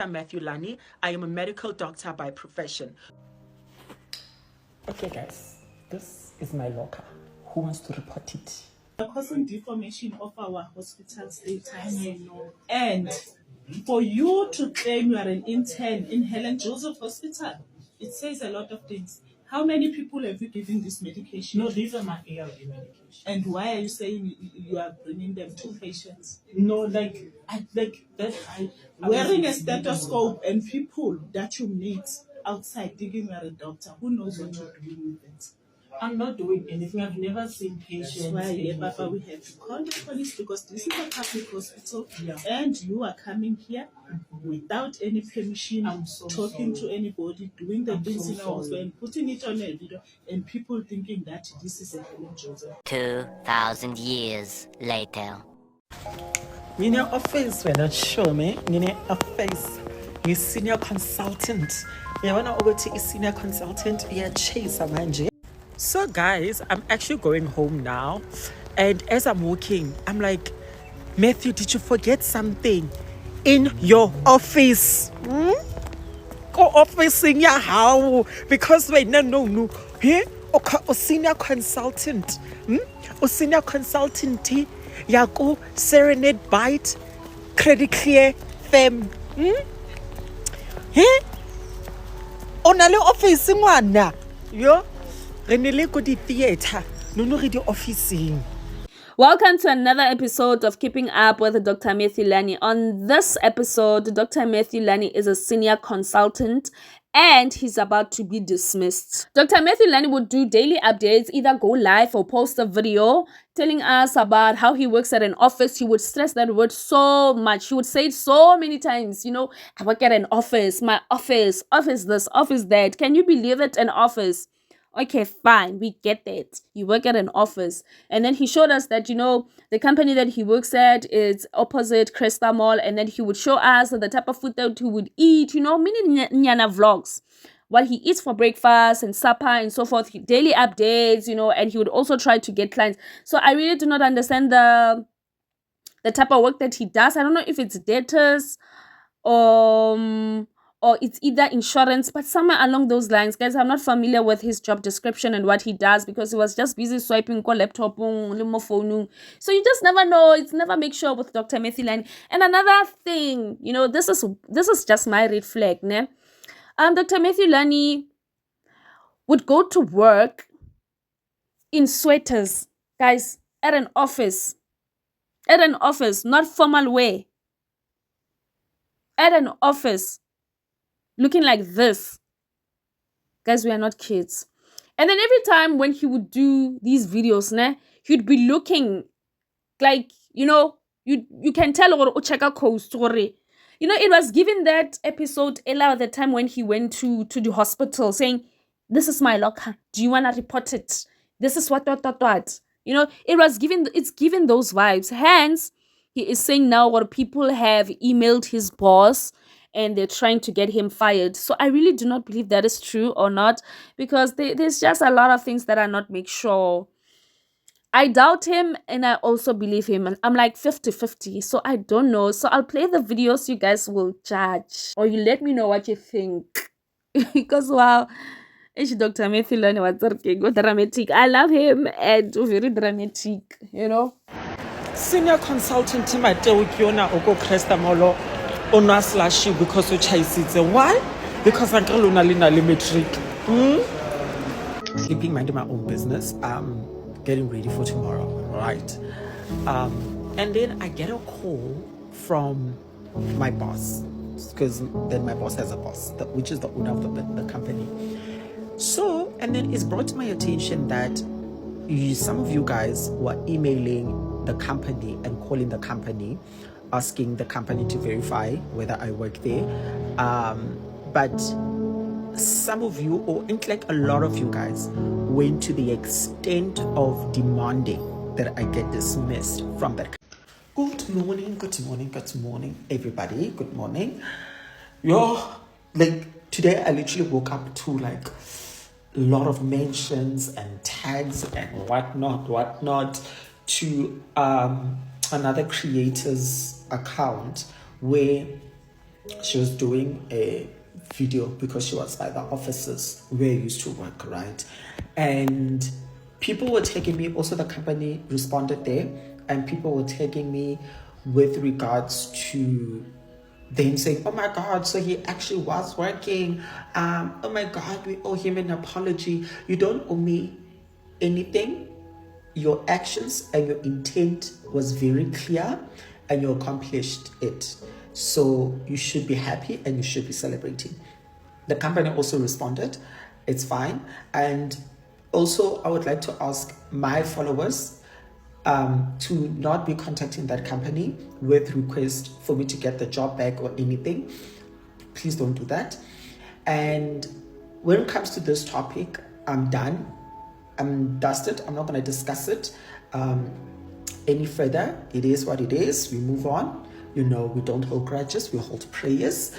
I'm Matthew Lani. I am a medical doctor by profession. Okay, guys, this is my locker. Who wants to report it? Causing deformation of our hospital status. And for you to claim you are an intern in Helen Joseph Hospital, it says a lot of things. How many people have you given this medication? No, these are my ARV medications. And why are you saying you are bringing them to patients? No, Wearing a stethoscope and people that you meet outside thinking you are a doctor, who knows what you're doing with it? I'm not doing anything. I've never seen patients. That's why, Papa, we have to call the police because this is a public hospital, and you are coming here without any permission, talking to anybody, doing the things in our hospital, and putting it on a video, and people thinking that this is a Helen Joseph. 2,000 years later. In your office, we're not sure, me. In your office, you senior consultant. You wanna over to a senior consultant? Yeah, chase a manje. So guys, I'm actually going home now, and as I'm walking, I'm like, Matthew, did you forget something in your office? Go office in your house because wait, no. Here, o senior consultant, o senior consultant, yako Serenade Bite, Credit Clear, Fem, Here, onale office ngwana, yo. Welcome to another episode of Keeping Up with Dr. Matthew Lani. On this episode, Dr. Matthew Lani is a senior consultant and he's about to be dismissed. Dr. Matthew Lani would do daily updates, either go live or post a video telling us about how he works at an office. He would stress that word so much. He would say it so many times, I work at an office, my office this, office that. Can you believe it? An office. Okay, fine, we get that. You work at an office. And then he showed us that, the company that he works at is opposite Cresta Mall. And then he would show us the type of food that he would eat, mini nyana vlogs. What he eats for breakfast and supper and so forth. Daily updates, and he would also try to get clients. So I really do not understand the type of work that he does. I don't know if it's debtors or it's either insurance, but somewhere along those lines. Guys, I'm not familiar with his job description and what he does because he was just busy swiping ko laptop, phone. So you just never know. It's never make sure with Dr. Matthew Lani. And another thing, this is just my red flag, ne? Dr. Matthew Lani would go to work in sweaters, guys, at an office, not formal wear, at an office. Looking like this. Guys, we are not kids. And then every time when he would do these videos, he'd be looking like, you can tell or check a story. It was given that episode earlier the time when he went to the hospital saying, this is my locker. Do you want to report it? This is what. It's given those vibes. Hence, he is saying now what people have emailed his boss and they're trying to get him fired. So I really do not believe that is true or not because there's just a lot of things that are not make sure. I doubt him and I also believe him. And I'm like 50-50. So I don't know. So I'll play the videos. You guys will judge or you let me know what you think. Because wow, it's Dr. Matthew Lani was dramatic. I love him and very dramatic, Senior consultant team at Tewikiona Oko Cresta Molo. Slash because we chase it. Why? Because I'm metric. Sleeping, minding my own business. Getting ready for tomorrow, right? And then I get a call from my boss because then my boss has a boss, which is the owner of the company. So, and then it's brought to my attention that some of you guys were emailing the company and calling the company, asking the company to verify whether I work there. But some of you, or like a lot of you guys, went to the extent of demanding that I get dismissed from that. Good morning, everybody. Good morning. Today I literally woke up to like a lot of mentions and tags and whatnot to another creator's account where she was doing a video because she was by the offices where I used to work, right? And people were tagging me, also the company responded there, and people were tagging me with regards to them saying, oh my God, so he actually was working. Oh my God, we owe him an apology. You don't owe me anything. Your actions and your intent was very clear and you accomplished it. So you should be happy and you should be celebrating. The company also responded, it's fine. And also, I would like to ask my followers to not be contacting that company with request for me to get the job back or anything. Please don't do that. And when it comes to this topic, I'm done. I'm dusted. I'm not going to discuss it any further. It is what it is. We move on. We don't hold grudges. We hold prayers.